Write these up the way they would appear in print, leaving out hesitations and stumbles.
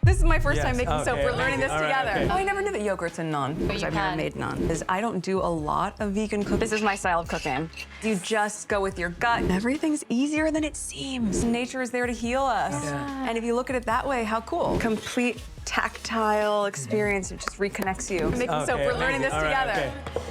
This is my first time making Okay, soap. We're learning this all right, together. okay. Oh, I never knew that yogurt's in naan, because I've never made naan. Because I don't do a lot of vegan cooking. This is my style of cooking. You just go with your gut. Everything's easier than it seems. Nature is there to heal us. Yeah. And if you look at it that way, how cool. Complete tactile experience. It just reconnects you. Making soap. We're learning this all right, together. okay.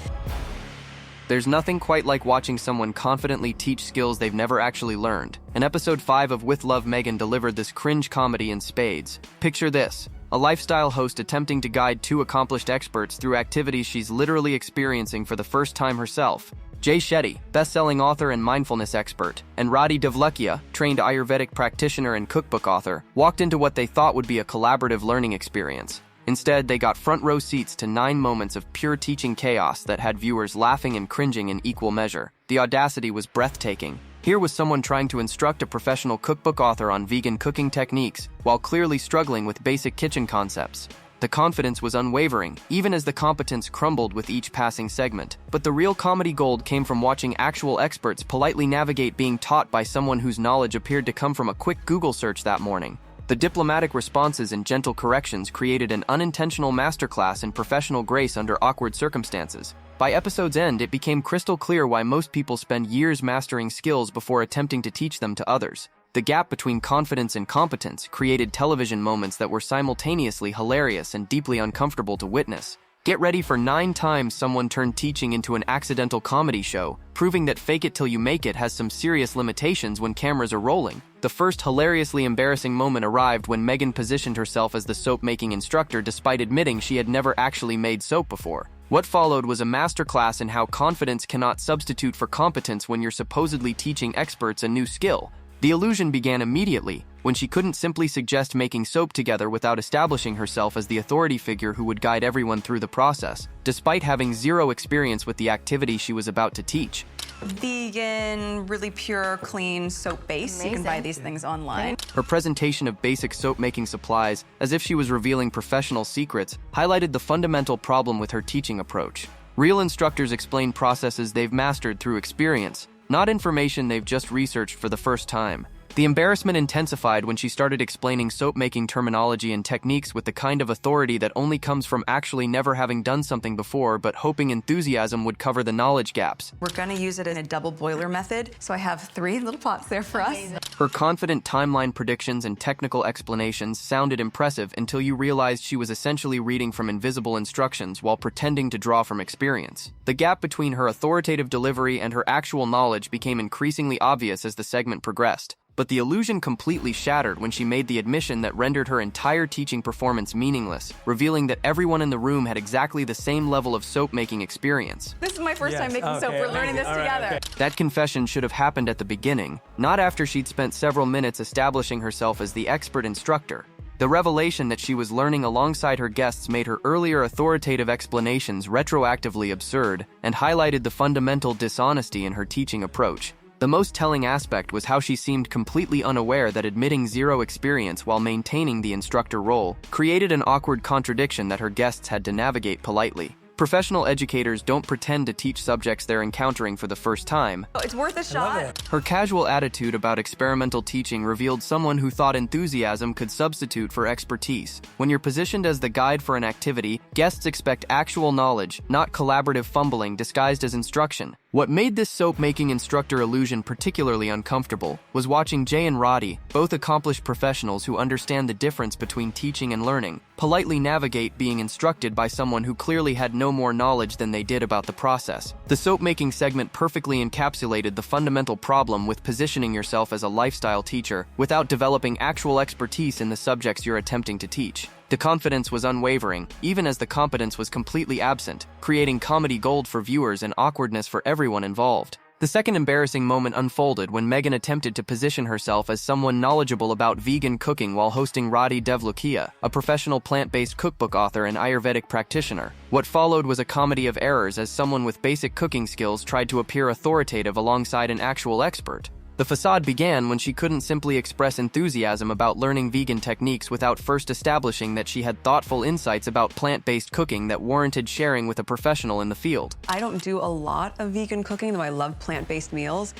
There's nothing quite like watching someone confidently teach skills they've never actually learned. And episode 5 of With Love Meghan delivered this cringe comedy in spades. Picture this: a lifestyle host attempting to guide two accomplished experts through activities she's literally experiencing for the first time herself. Shetty, bestselling author and mindfulness expert, and Radhi Devlukia, trained Ayurvedic practitioner and cookbook author, walked into what they thought would be a collaborative learning experience. Instead, they got front-row seats to 9 moments of pure teaching chaos that had viewers laughing and cringing in equal measure. The audacity was breathtaking. Here was someone trying to instruct a professional cookbook author on vegan cooking techniques while clearly struggling with basic kitchen concepts. The confidence was unwavering, even as the competence crumbled with each passing segment. But the real comedy gold came from watching actual experts politely navigate being taught by someone whose knowledge appeared to come from a quick Google search that morning. The diplomatic responses and gentle corrections created an unintentional masterclass in professional grace under awkward circumstances. By episode's end, it became crystal clear why most people spend years mastering skills before attempting to teach them to others. The gap between confidence and competence created television moments that were simultaneously hilarious and deeply uncomfortable to witness. Get ready for 9 times someone turned teaching into an accidental comedy show, proving that fake it till you make it has some serious limitations when cameras are rolling. The first hilariously embarrassing moment arrived when Meghan positioned herself as the soap-making instructor despite admitting she had never actually made soap before. What followed was a masterclass in how confidence cannot substitute for competence when you're supposedly teaching experts a new skill. The illusion began immediately, when she couldn't simply suggest making soap together without establishing herself as the authority figure who would guide everyone through the process, despite having zero experience with the activity she was about to teach. Vegan, really pure, clean soap base. You can buy these things online. Her presentation of basic soap-making supplies, as if she was revealing professional secrets, highlighted the fundamental problem with her teaching approach. Real instructors explain processes they've mastered through experience, not information they've just researched for the first time. The embarrassment intensified when she started explaining soap-making terminology and techniques with the kind of authority that only comes from actually never having done something before but hoping enthusiasm would cover the knowledge gaps. We're gonna use it in a double boiler method, so I have 3 little pots there for us. Her confident timeline predictions and technical explanations sounded impressive until you realized she was essentially reading from invisible instructions while pretending to draw from experience. The gap between her authoritative delivery and her actual knowledge became increasingly obvious as the segment progressed. But the illusion completely shattered when she made the admission that rendered her entire teaching performance meaningless, revealing that everyone in the room had exactly the same level of soap-making experience. This is my first time making soap. We're learning this together. That confession should have happened at the beginning, not after she'd spent several minutes establishing herself as the expert instructor. The revelation that she was learning alongside her guests made her earlier authoritative explanations retroactively absurd and highlighted the fundamental dishonesty in her teaching approach. The most telling aspect was how she seemed completely unaware that admitting zero experience while maintaining the instructor role created an awkward contradiction that her guests had to navigate politely. Professional educators don't pretend to teach subjects they're encountering for the first time. It's worth a shot. Her casual attitude about experimental teaching revealed someone who thought enthusiasm could substitute for expertise. When you're positioned as the guide for an activity, guests expect actual knowledge, not collaborative fumbling disguised as instruction. What made this soap-making instructor illusion particularly uncomfortable was watching Jay and Radhi, both accomplished professionals who understand the difference between teaching and learning, politely navigate being instructed by someone who clearly had no more knowledge than they did about the process. The soap-making segment perfectly encapsulated the fundamental problem with positioning yourself as a lifestyle teacher without developing actual expertise in the subjects you're attempting to teach. The confidence was unwavering, even as the competence was completely absent, creating comedy gold for viewers and awkwardness for everyone involved. The second embarrassing moment unfolded when Meghan attempted to position herself as someone knowledgeable about vegan cooking while hosting Radhi Devlukia, a professional plant-based cookbook author and Ayurvedic practitioner. What followed was a comedy of errors as someone with basic cooking skills tried to appear authoritative alongside an actual expert. The facade began when she couldn't simply express enthusiasm about learning vegan techniques without first establishing that she had thoughtful insights about plant-based cooking that warranted sharing with a professional in the field. I don't do a lot of vegan cooking, though I love plant-based meals.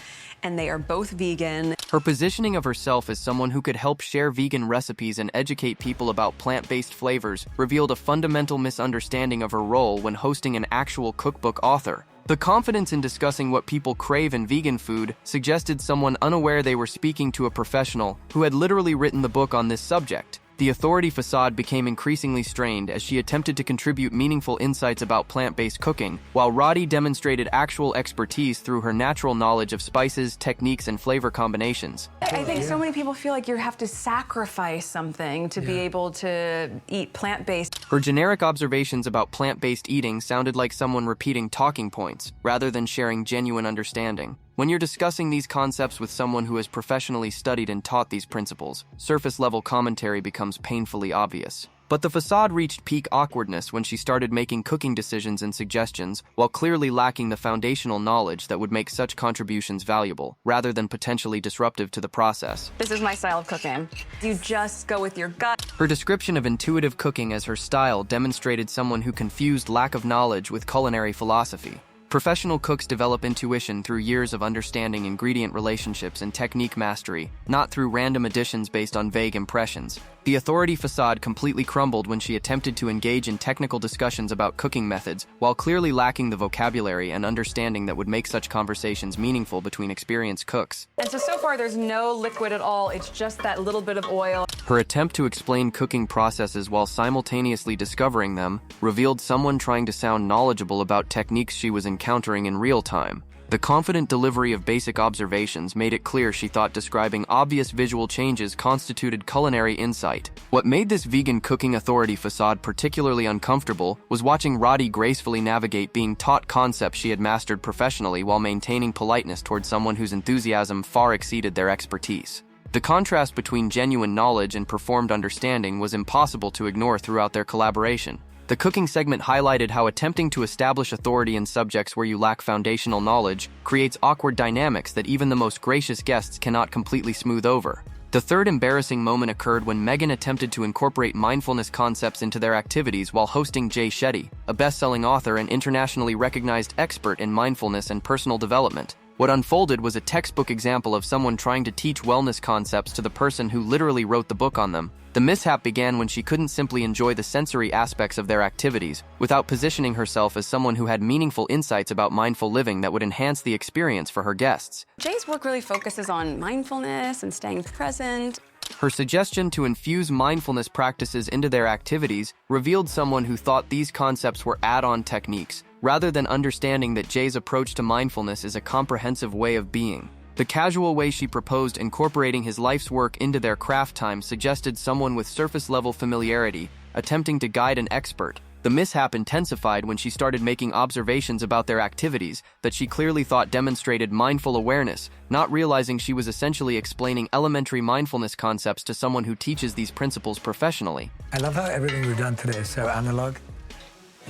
and they are both vegan. Her positioning of herself as someone who could help share vegan recipes and educate people about plant-based flavors revealed a fundamental misunderstanding of her role when hosting an actual cookbook author. The confidence in discussing what people crave in vegan food suggested someone unaware they were speaking to a professional who had literally written the book on this subject. The authority facade became increasingly strained as she attempted to contribute meaningful insights about plant-based cooking, while Radhi demonstrated actual expertise through her natural knowledge of spices, techniques, and flavor combinations. I think so many people feel like you have to sacrifice something to be able to eat plant-based. Her generic observations about plant-based eating sounded like someone repeating talking points, rather than sharing genuine understanding. When you're discussing these concepts with someone who has professionally studied and taught these principles, surface-level commentary becomes painfully obvious. But the facade reached peak awkwardness when she started making cooking decisions and suggestions, while clearly lacking the foundational knowledge that would make such contributions valuable, rather than potentially disruptive to the process. This is my style of cooking. You just go with your gut. Her description of intuitive cooking as her style demonstrated someone who confused lack of knowledge with culinary philosophy. Professional cooks develop intuition through years of understanding ingredient relationships and technique mastery, not through random additions based on vague impressions. The authority facade completely crumbled when she attempted to engage in technical discussions about cooking methods, while clearly lacking the vocabulary and understanding that would make such conversations meaningful between experienced cooks. And so far there's no liquid at all, it's just that little bit of oil. Her attempt to explain cooking processes while simultaneously discovering them revealed someone trying to sound knowledgeable about techniques she was encountering in real time. The confident delivery of basic observations made it clear she thought describing obvious visual changes constituted culinary insight. What made this vegan cooking authority facade particularly uncomfortable was watching Radhi gracefully navigate being taught concepts she had mastered professionally while maintaining politeness towards someone whose enthusiasm far exceeded their expertise. The contrast between genuine knowledge and performed understanding was impossible to ignore throughout their collaboration. The cooking segment highlighted how attempting to establish authority in subjects where you lack foundational knowledge creates awkward dynamics that even the most gracious guests cannot completely smooth over. The third embarrassing moment occurred when Meghan attempted to incorporate mindfulness concepts into their activities while hosting Shetty, a best-selling author and internationally recognized expert in mindfulness and personal development. What unfolded was a textbook example of someone trying to teach wellness concepts to the person who literally wrote the book on them. The mishap began when she couldn't simply enjoy the sensory aspects of their activities without positioning herself as someone who had meaningful insights about mindful living that would enhance the experience for her guests. Jay's work really focuses on mindfulness and staying present. Her suggestion to infuse mindfulness practices into their activities revealed someone who thought these concepts were add-on techniques, rather than understanding that Jay's approach to mindfulness is a comprehensive way of being. The casual way she proposed incorporating his life's work into their craft time suggested someone with surface-level familiarity, attempting to guide an expert. The mishap intensified when she started making observations about their activities that she clearly thought demonstrated mindful awareness, not realizing she was essentially explaining elementary mindfulness concepts to someone who teaches these principles professionally. I love how everything we've done today is so analog.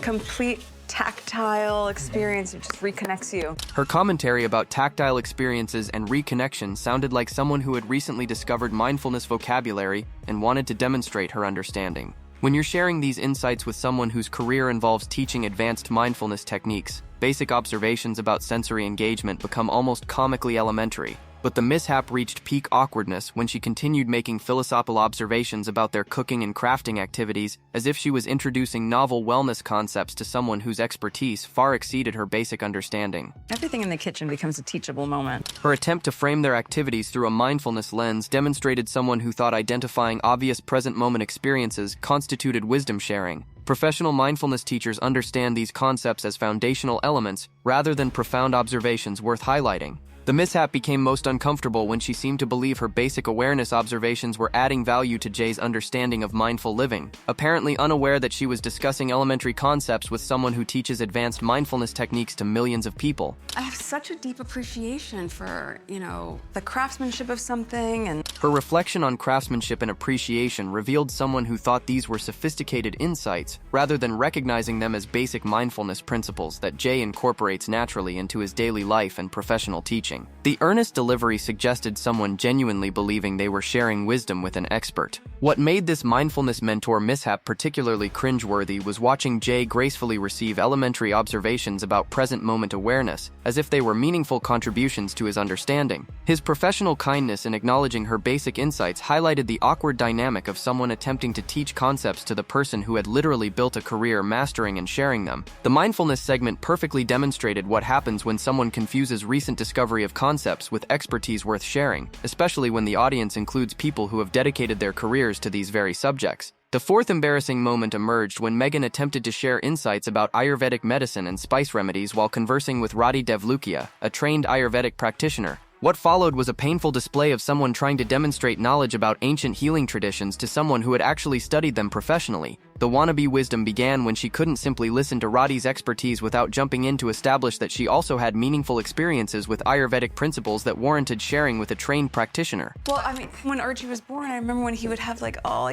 Complete tactile experience, it just reconnects you. Her commentary about tactile experiences and reconnection sounded like someone who had recently discovered mindfulness vocabulary and wanted to demonstrate her understanding. When you're sharing these insights with someone whose career involves teaching advanced mindfulness techniques, basic observations about sensory engagement become almost comically elementary. But the mishap reached peak awkwardness when she continued making philosophical observations about their cooking and crafting activities as if she was introducing novel wellness concepts to someone whose expertise far exceeded her basic understanding. Everything in the kitchen becomes a teachable moment. Her attempt to frame their activities through a mindfulness lens demonstrated someone who thought identifying obvious present-moment experiences constituted wisdom sharing. Professional mindfulness teachers understand these concepts as foundational elements rather than profound observations worth highlighting. The mishap became most uncomfortable when she seemed to believe her basic awareness observations were adding value to Jay's understanding of mindful living, apparently unaware that she was discussing elementary concepts with someone who teaches advanced mindfulness techniques to millions of people. I have such a deep appreciation for, the craftsmanship of something and Her reflection on craftsmanship and appreciation revealed someone who thought these were sophisticated insights, rather than recognizing them as basic mindfulness principles that Jay incorporates naturally into his daily life and professional teaching. The earnest delivery suggested someone genuinely believing they were sharing wisdom with an expert. What made this mindfulness mentor mishap particularly cringeworthy was watching Jay gracefully receive elementary observations about present moment awareness, as if they were meaningful contributions to his understanding. His professional kindness in acknowledging her basic insights highlighted the awkward dynamic of someone attempting to teach concepts to the person who had literally built a career mastering and sharing them. The mindfulness segment perfectly demonstrated what happens when someone confuses recent discovery of concepts with expertise worth sharing, especially when the audience includes people who have dedicated their careers to these very subjects. The fourth embarrassing moment emerged when Meghan attempted to share insights about Ayurvedic medicine and spice remedies while conversing with Radhi Devlukia, a trained Ayurvedic practitioner. What followed was a painful display of someone trying to demonstrate knowledge about ancient healing traditions to someone who had actually studied them professionally. The wannabe wisdom began when she couldn't simply listen to Radhi's expertise without jumping in to establish that she also had meaningful experiences with Ayurvedic principles that warranted sharing with a trained practitioner. Well, I mean, when Archie was born, I remember when he would have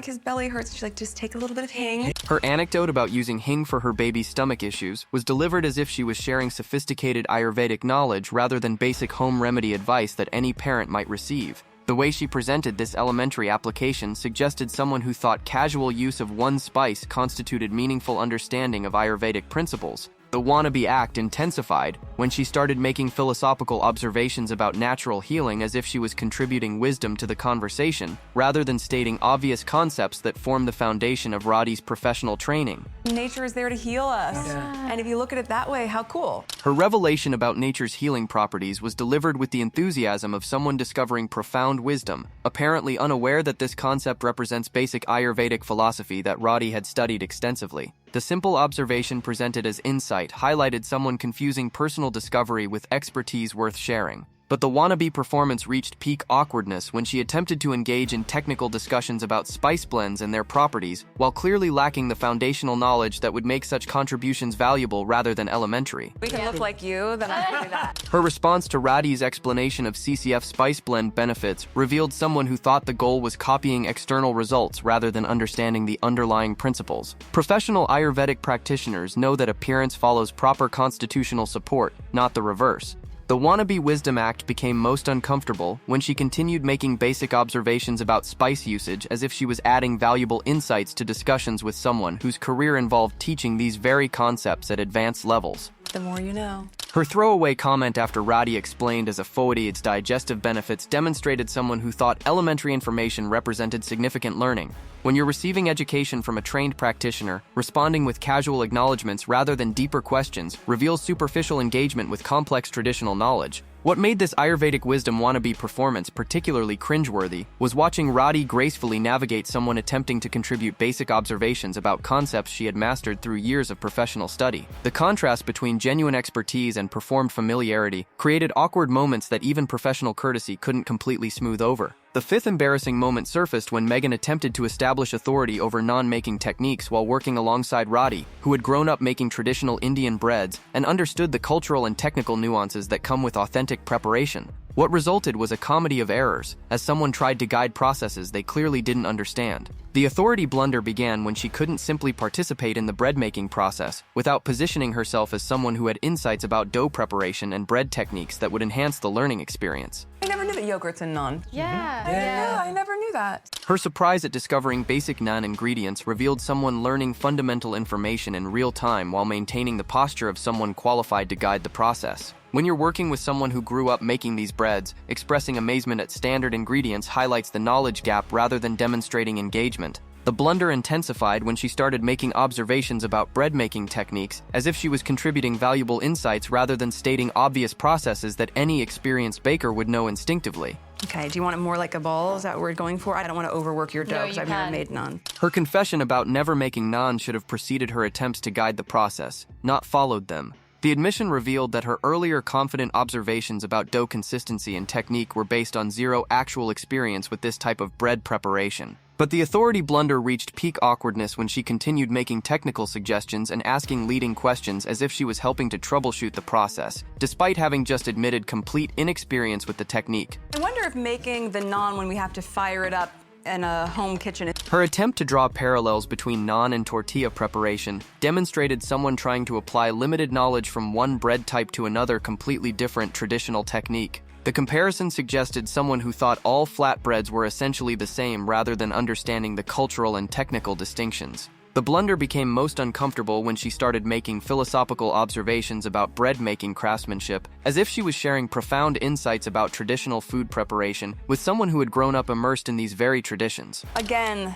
his belly hurts. She's like, just take a little bit of hing. Her anecdote about using hing for her baby's stomach issues was delivered as if she was sharing sophisticated Ayurvedic knowledge rather than basic home remedy advice that any parent might receive. The way she presented this elementary application suggested someone who thought casual use of one spice constituted meaningful understanding of Ayurvedic principles. The wannabe act intensified when she started making philosophical observations about natural healing as if she was contributing wisdom to the conversation, rather than stating obvious concepts that form the foundation of Radhi's professional training. Nature is there to heal us. Yeah. And if you look at it that way, how cool. Her revelation about nature's healing properties was delivered with the enthusiasm of someone discovering profound wisdom, apparently unaware that this concept represents basic Ayurvedic philosophy that Radhi had studied extensively. The simple observation presented as insight highlighted someone confusing personal discovery with expertise worth sharing. But the wannabe performance reached peak awkwardness when she attempted to engage in technical discussions about spice blends and their properties, while clearly lacking the foundational knowledge that would make such contributions valuable rather than elementary. We can look like you, then I can do that. Her response to Radhi's explanation of CCF spice blend benefits revealed someone who thought the goal was copying external results rather than understanding the underlying principles. Professional Ayurvedic practitioners know that appearance follows proper constitutional support, not the reverse. The wannabe wisdom act became most uncomfortable when she continued making basic observations about spice usage as if she was adding valuable insights to discussions with someone whose career involved teaching these very concepts at advanced levels. The more you know. Her throwaway comment after Radhi explained as a foity its digestive benefits demonstrated someone who thought elementary information represented significant learning. When you're receiving education from a trained practitioner, responding with casual acknowledgments rather than deeper questions reveals superficial engagement with complex traditional knowledge. What made this Ayurvedic wisdom wannabe performance particularly cringeworthy was watching Radhi gracefully navigate someone attempting to contribute basic observations about concepts she had mastered through years of professional study. The contrast between genuine expertise and performed familiarity created awkward moments that even professional courtesy couldn't completely smooth over. The fifth embarrassing moment surfaced when Meghan attempted to establish authority over naan making techniques while working alongside Radhi, who had grown up making traditional Indian breads and understood the cultural and technical nuances that come with authentic preparation. What resulted was a comedy of errors, as someone tried to guide processes they clearly didn't understand. The authority blunder began when she couldn't simply participate in the bread-making process without positioning herself as someone who had insights about dough preparation and bread techniques that would enhance the learning experience. I never knew that yogurt's in naan. Yeah. I never knew that. Her surprise at discovering basic naan ingredients revealed someone learning fundamental information in real time while maintaining the posture of someone qualified to guide the process. When you're working with someone who grew up making these breads, expressing amazement at standard ingredients highlights the knowledge gap rather than demonstrating engagement. The blunder intensified when she started making observations about bread-making techniques as if she was contributing valuable insights rather than stating obvious processes that any experienced baker would know instinctively. Okay, do you want it more like a ball? Is that what we're going for? I don't want to overwork your dough because I've never made naan. Her confession about never making naan should have preceded her attempts to guide the process, not followed them. The admission revealed that her earlier confident observations about dough consistency and technique were based on zero actual experience with this type of bread preparation. But the authority blunder reached peak awkwardness when she continued making technical suggestions and asking leading questions as if she was helping to troubleshoot the process, despite having just admitted complete inexperience with the technique. I wonder if making the naan when we have to fire it up in a home kitchen is... Her attempt to draw parallels between naan and tortilla preparation demonstrated someone trying to apply limited knowledge from one bread type to another completely different traditional technique. The comparison suggested someone who thought all flatbreads were essentially the same rather than understanding the cultural and technical distinctions. The blunder became most uncomfortable when she started making philosophical observations about bread-making craftsmanship, as if she was sharing profound insights about traditional food preparation with someone who had grown up immersed in these very traditions. Again,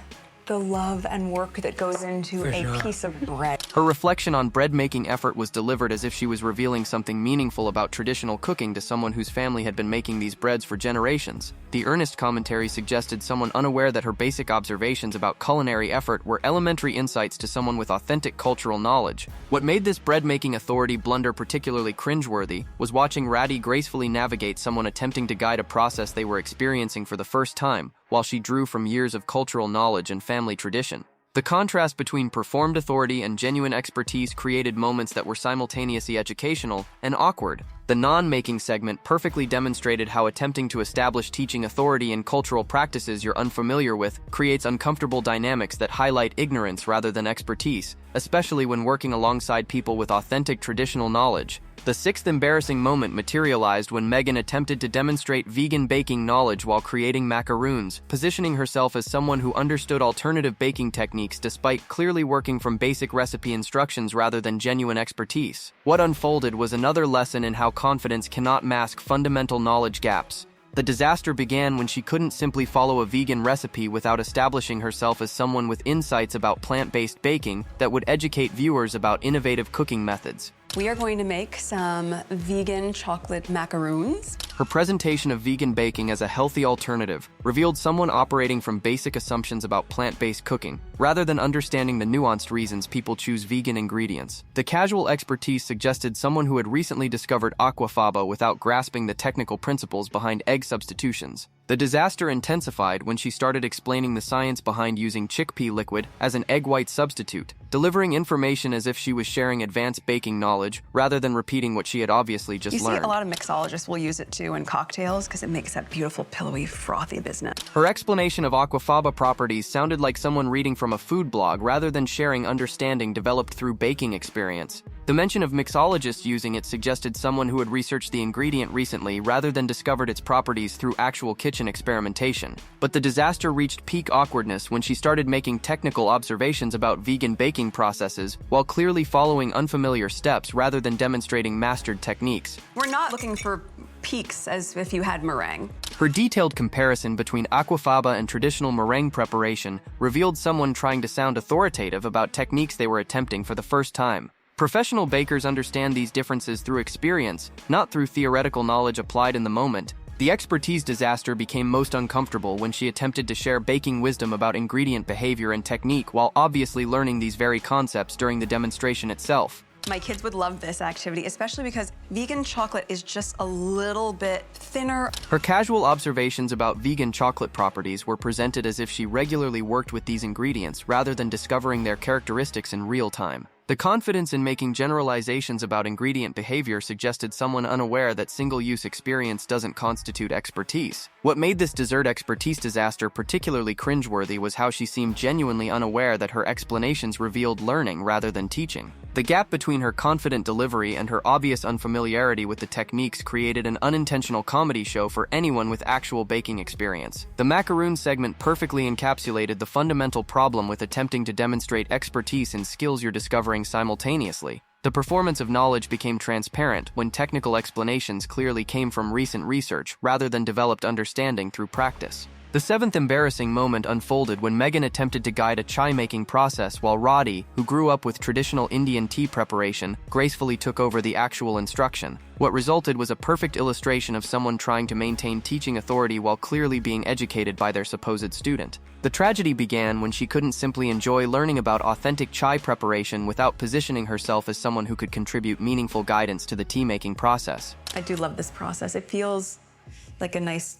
the love and work that goes into a piece of bread. Her reflection on bread-making effort was delivered as if she was revealing something meaningful about traditional cooking to someone whose family had been making these breads for generations. The earnest commentary suggested someone unaware that her basic observations about culinary effort were elementary insights to someone with authentic cultural knowledge. What made this bread-making authority blunder particularly cringeworthy was watching Radhi gracefully navigate someone attempting to guide a process they were experiencing for the first time, while she drew from years of cultural knowledge and family tradition. The contrast between performed authority and genuine expertise created moments that were simultaneously educational and awkward. The naan-making segment perfectly demonstrated how attempting to establish teaching authority in cultural practices you're unfamiliar with creates uncomfortable dynamics that highlight ignorance rather than expertise, especially when working alongside people with authentic traditional knowledge. The sixth embarrassing moment materialized when Meghan attempted to demonstrate vegan baking knowledge while creating macaroons, positioning herself as someone who understood alternative baking techniques despite clearly working from basic recipe instructions rather than genuine expertise. What unfolded was another lesson in how confidence cannot mask fundamental knowledge gaps. The disaster began when she couldn't simply follow a vegan recipe without establishing herself as someone with insights about plant-based baking that would educate viewers about innovative cooking methods. We are going to make some vegan chocolate macaroons. Her presentation of vegan baking as a healthy alternative revealed someone operating from basic assumptions about plant-based cooking, rather than understanding the nuanced reasons people choose vegan ingredients. The casual expertise suggested someone who had recently discovered aquafaba without grasping the technical principles behind egg substitutions. The disaster intensified when she started explaining the science behind using chickpea liquid as an egg white substitute, delivering information as if she was sharing advanced baking knowledge rather than repeating what she had obviously just learned. You see, a lot of mixologists will use it too in cocktails because it makes that beautiful, pillowy, frothy business. Her explanation of aquafaba properties sounded like someone reading from a food blog rather than sharing understanding developed through baking experience. The mention of mixologists using it suggested someone who had researched the ingredient recently rather than discovered its properties through actual kitchen experimentation. But the disaster reached peak awkwardness when she started making technical observations about vegan baking processes while clearly following unfamiliar steps rather than demonstrating mastered techniques. We're not looking for peaks as if you had meringue. Her detailed comparison between aquafaba and traditional meringue preparation revealed someone trying to sound authoritative about techniques they were attempting for the first time. Professional bakers understand these differences through experience, not through theoretical knowledge applied in the moment. The expertise disaster became most uncomfortable when she attempted to share baking wisdom about ingredient behavior and technique while obviously learning these very concepts during the demonstration itself. My kids would love this activity, especially because vegan chocolate is just a little bit thinner. Her casual observations about vegan chocolate properties were presented as if she regularly worked with these ingredients rather than discovering their characteristics in real time. The confidence in making generalizations about ingredient behavior suggested someone unaware that single-use experience doesn't constitute expertise. What made this dessert expertise disaster particularly cringeworthy was how she seemed genuinely unaware that her explanations revealed learning rather than teaching. The gap between her confident delivery and her obvious unfamiliarity with the techniques created an unintentional comedy show for anyone with actual baking experience. The macaroon segment perfectly encapsulated the fundamental problem with attempting to demonstrate expertise in skills you're discovering simultaneously. The performance of knowledge became transparent when technical explanations clearly came from recent research rather than developed understanding through practice. The seventh embarrassing moment unfolded when Meghan attempted to guide a chai-making process while Radhi, who grew up with traditional Indian tea preparation, gracefully took over the actual instruction. What resulted was a perfect illustration of someone trying to maintain teaching authority while clearly being educated by their supposed student. The tragedy began when she couldn't simply enjoy learning about authentic chai preparation without positioning herself as someone who could contribute meaningful guidance to the tea-making process. I do love this process. It feels like a nice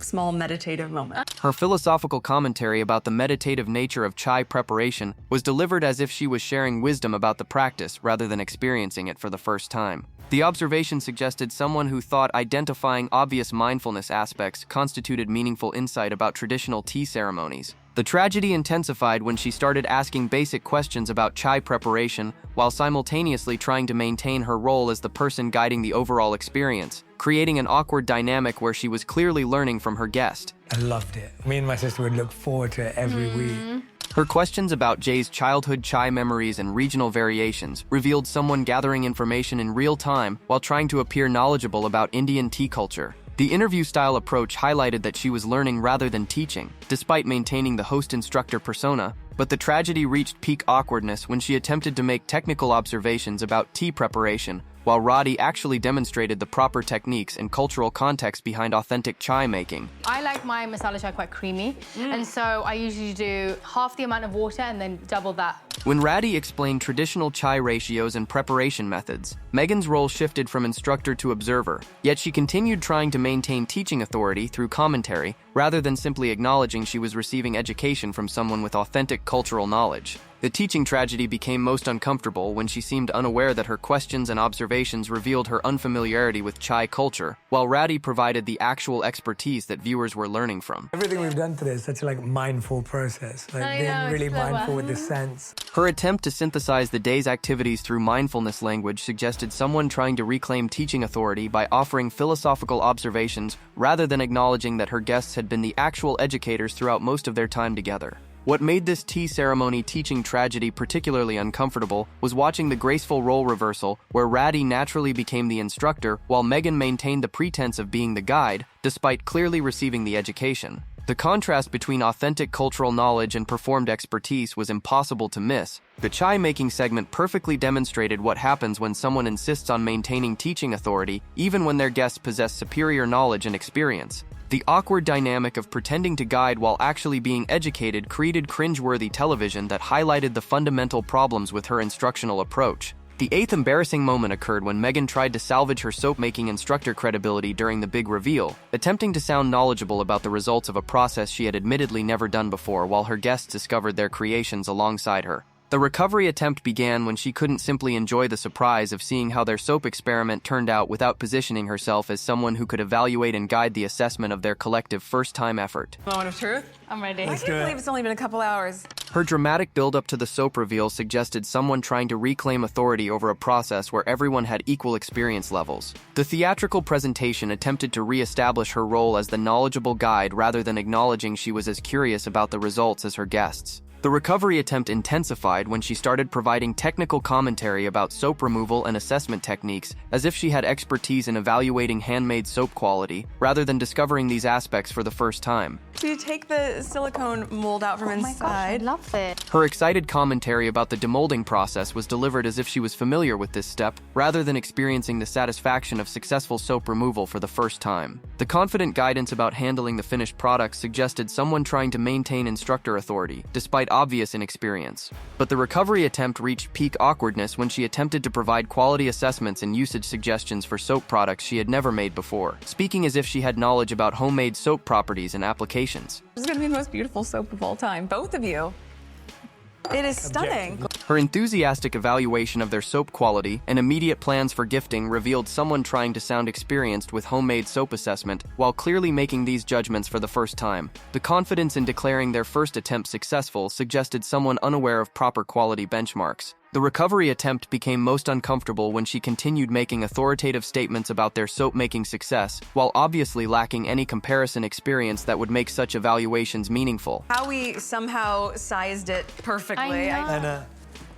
small meditative moment. Her philosophical commentary about the meditative nature of chai preparation was delivered as if she was sharing wisdom about the practice rather than experiencing it for the first time. The observation suggested someone who thought identifying obvious mindfulness aspects constituted meaningful insight about traditional tea ceremonies. The tragedy intensified when she started asking basic questions about chai preparation while simultaneously trying to maintain her role as the person guiding the overall experience, creating an awkward dynamic where she was clearly learning from her guest. I loved it. Me and my sister would look forward to it every week. Her questions about Jay's childhood chai memories and regional variations revealed someone gathering information in real time while trying to appear knowledgeable about Indian tea culture. The interview-style approach highlighted that she was learning rather than teaching, despite maintaining the host-instructor persona, but the tragedy reached peak awkwardness when she attempted to make technical observations about tea preparation, while Radhi actually demonstrated the proper techniques and cultural context behind authentic chai making. I like my masala chai quite creamy, and so I usually do half the amount of water and then double that. When Radhi explained traditional chai ratios and preparation methods, Meghan's role shifted from instructor to observer, yet she continued trying to maintain teaching authority through commentary rather than simply acknowledging she was receiving education from someone with authentic cultural knowledge. The teaching tragedy became most uncomfortable when she seemed unaware that her questions and observations revealed her unfamiliarity with chai culture, while Radhi provided the actual expertise that viewers were learning from. Everything we've done today is such a mindful process, being really mindful with the sense. Her attempt to synthesize the day's activities through mindfulness language suggested someone trying to reclaim teaching authority by offering philosophical observations rather than acknowledging that her guests had been the actual educators throughout most of their time together. What made this tea ceremony teaching tragedy particularly uncomfortable was watching the graceful role reversal where Radhi naturally became the instructor while Meghan maintained the pretense of being the guide, despite clearly receiving the education. The contrast between authentic cultural knowledge and performed expertise was impossible to miss. The chai-making segment perfectly demonstrated what happens when someone insists on maintaining teaching authority, even when their guests possess superior knowledge and experience. The awkward dynamic of pretending to guide while actually being educated created cringe-worthy television that highlighted the fundamental problems with her instructional approach. The eighth embarrassing moment occurred when Meghan tried to salvage her soap-making instructor credibility during the big reveal, attempting to sound knowledgeable about the results of a process she had admittedly never done before while her guests discovered their creations alongside her. The recovery attempt began when she couldn't simply enjoy the surprise of seeing how their soap experiment turned out without positioning herself as someone who could evaluate and guide the assessment of their collective first-time effort. Moment of truth? I'm ready. I can't believe it's only been a couple hours. Her dramatic build-up to the soap reveal suggested someone trying to reclaim authority over a process where everyone had equal experience levels. The theatrical presentation attempted to re-establish her role as the knowledgeable guide rather than acknowledging she was as curious about the results as her guests. The recovery attempt intensified when she started providing technical commentary about soap removal and assessment techniques as if she had expertise in evaluating handmade soap quality, rather than discovering these aspects for the first time. So you take the silicone mold out from Oh my gosh, I inside. love it. Her excited commentary about the demolding process was delivered as if she was familiar with this step, rather than experiencing the satisfaction of successful soap removal for the first time. The confident guidance about handling the finished product suggested someone trying to maintain instructor authority, despite obvious inexperience. But the recovery attempt reached peak awkwardness when she attempted to provide quality assessments and usage suggestions for soap products she had never made before, speaking as if she had knowledge about homemade soap properties and applications. This is gonna be the most beautiful soap of all time, both of you. It is stunning. Her enthusiastic evaluation of their soap quality and immediate plans for gifting revealed someone trying to sound experienced with homemade soap assessment while clearly making these judgments for the first time. The confidence in declaring their first attempt successful suggested someone unaware of proper quality benchmarks. The recovery attempt became most uncomfortable when she continued making authoritative statements about their soap-making success, while obviously lacking any comparison experience that would make such evaluations meaningful. How we somehow sized it perfectly. I know. And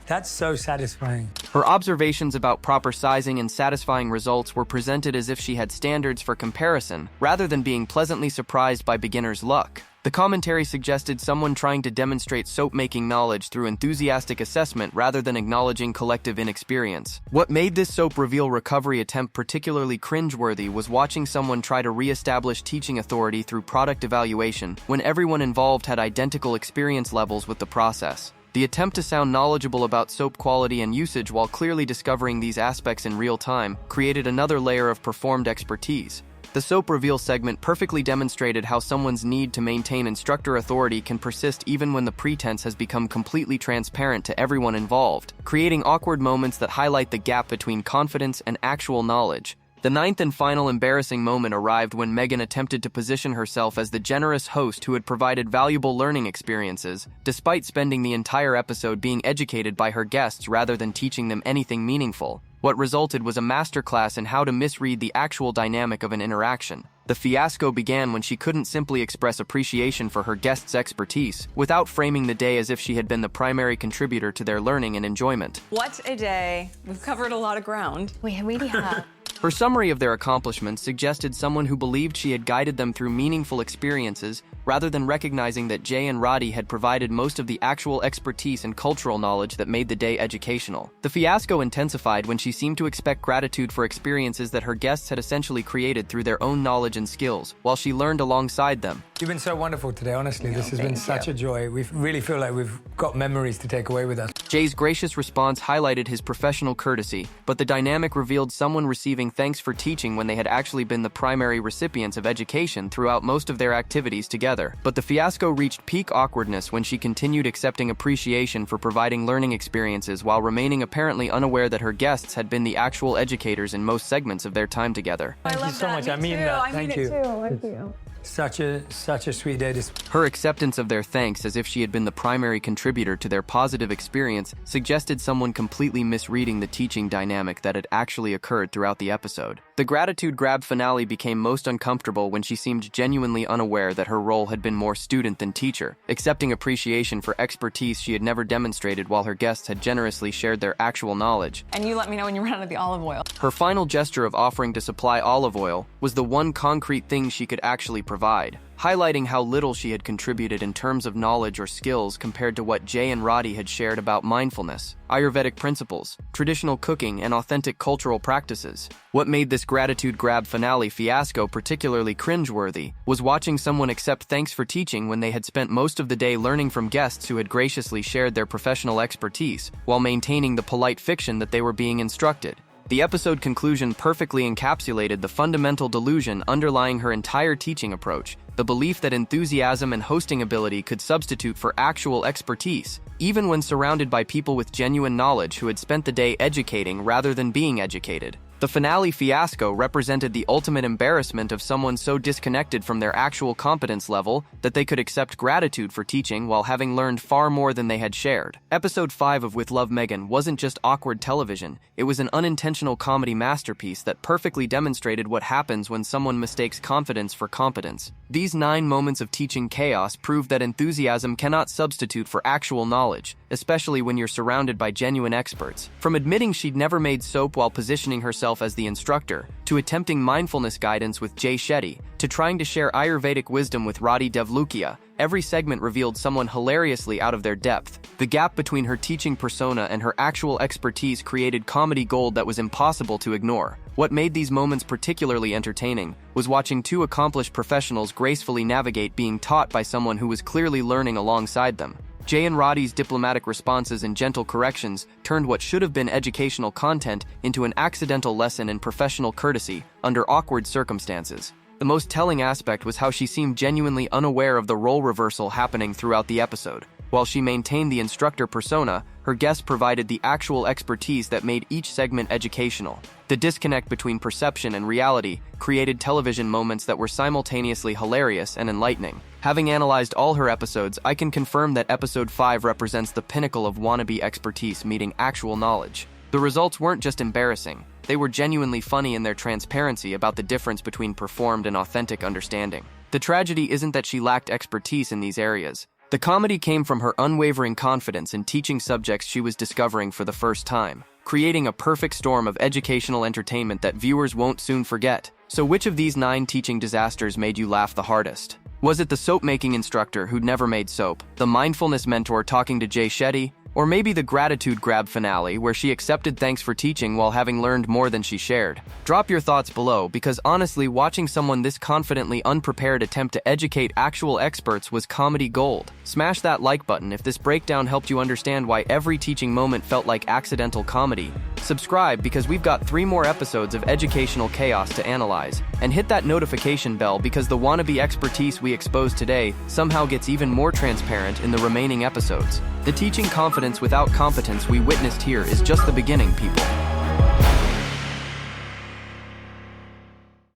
that's so satisfying. Her observations about proper sizing and satisfying results were presented as if she had standards for comparison, rather than being pleasantly surprised by beginner's luck. The commentary suggested someone trying to demonstrate soap-making knowledge through enthusiastic assessment rather than acknowledging collective inexperience. What made this soap reveal recovery attempt particularly cringeworthy was watching someone try to re-establish teaching authority through product evaluation when everyone involved had identical experience levels with the process. The attempt to sound knowledgeable about soap quality and usage while clearly discovering these aspects in real time created another layer of performed expertise. The soap reveal segment perfectly demonstrated how someone's need to maintain instructor authority can persist even when the pretense has become completely transparent to everyone involved, creating awkward moments that highlight the gap between confidence and actual knowledge. The ninth and final embarrassing moment arrived when Meghan attempted to position herself as the generous host who had provided valuable learning experiences, despite spending the entire episode being educated by her guests rather than teaching them anything meaningful. What resulted was a masterclass in how to misread the actual dynamic of an interaction. The fiasco began when she couldn't simply express appreciation for her guests' expertise without framing the day as if she had been the primary contributor to their learning and enjoyment. What a day. We've covered a lot of ground. We really have. Her summary of their accomplishments suggested someone who believed she had guided them through meaningful experiences rather than recognizing that Jay and Radhi had provided most of the actual expertise and cultural knowledge that made the day educational. The fiasco intensified when she seemed to expect gratitude for experiences that her guests had essentially created through their own knowledge and skills, while she learned alongside them. You've been so wonderful today, honestly. This has been such a joy. We really feel like we've got memories to take away with us. Jay's gracious response highlighted his professional courtesy, but the dynamic revealed someone receiving thanks for teaching when they had actually been the primary recipients of education throughout most of their activities together. But the fiasco reached peak awkwardness when she continued accepting appreciation for providing learning experiences while remaining apparently unaware that her guests had been the actual educators in most segments of their time together. Thank you so much. I mean that. Thank you. Thank you. Such a sweet day. Her acceptance of their thanks as if she had been the primary contributor to their positive experience suggested someone completely misreading the teaching dynamic that had actually occurred throughout the episode. The gratitude grab finale became most uncomfortable when she seemed genuinely unaware that her role had been more student than teacher, accepting appreciation for expertise she had never demonstrated while her guests had generously shared their actual knowledge. And you let me know when you run out of the olive oil. Her final gesture of offering to supply olive oil was the one concrete thing she could actually provide, highlighting how little she had contributed in terms of knowledge or skills compared to what Jay and Radhi had shared about mindfulness, Ayurvedic principles, traditional cooking, and authentic cultural practices. What made this gratitude grab finale fiasco particularly cringeworthy was watching someone accept thanks for teaching when they had spent most of the day learning from guests who had graciously shared their professional expertise, while maintaining the polite fiction that they were being instructed. The episode conclusion perfectly encapsulated the fundamental delusion underlying her entire teaching approach, the belief that enthusiasm and hosting ability could substitute for actual expertise, even when surrounded by people with genuine knowledge who had spent the day educating rather than being educated. The finale fiasco represented the ultimate embarrassment of someone so disconnected from their actual competence level that they could accept gratitude for teaching while having learned far more than they had shared. Episode 5 of With Love Meghan wasn't just awkward television, it was an unintentional comedy masterpiece that perfectly demonstrated what happens when someone mistakes confidence for competence. These 9 moments of teaching chaos prove that enthusiasm cannot substitute for actual knowledge, especially when you're surrounded by genuine experts. From admitting she'd never made soap while positioning herself as the instructor, to attempting mindfulness guidance with Jay Shetty, to trying to share Ayurvedic wisdom with Radhi Devlukia, every segment revealed someone hilariously out of their depth. The gap between her teaching persona and her actual expertise created comedy gold that was impossible to ignore. What made these moments particularly entertaining was watching 2 accomplished professionals gracefully navigate being taught by someone who was clearly learning alongside them. Jay and Radhi's diplomatic responses and gentle corrections turned what should have been educational content into an accidental lesson in professional courtesy under awkward circumstances. The most telling aspect was how she seemed genuinely unaware of the role reversal happening throughout the episode. While she maintained the instructor persona, her guests provided the actual expertise that made each segment educational. The disconnect between perception and reality created television moments that were simultaneously hilarious and enlightening. Having analyzed all her episodes, I can confirm that episode 5 represents the pinnacle of wannabe expertise meeting actual knowledge. The results weren't just embarrassing, they were genuinely funny in their transparency about the difference between performed and authentic understanding. The tragedy isn't that she lacked expertise in these areas. The comedy came from her unwavering confidence in teaching subjects she was discovering for the first time, creating a perfect storm of educational entertainment that viewers won't soon forget. So which of these 9 teaching disasters made you laugh the hardest? Was it the soap-making instructor who'd never made soap, the mindfulness mentor talking to Jay Shetty, Or maybe the gratitude grab finale, where she accepted thanks for teaching while having learned more than she shared. Drop your thoughts below, because honestly, watching someone this confidently unprepared attempt to educate actual experts was comedy gold. Smash that like button if this breakdown helped you understand why every teaching moment felt like accidental comedy. Subscribe, because we've got 3 more episodes of educational chaos to analyze. And hit that notification bell, because the wannabe expertise we expose today somehow gets even more transparent in the remaining episodes. The teaching confidence without competence we witnessed here is just the beginning, people.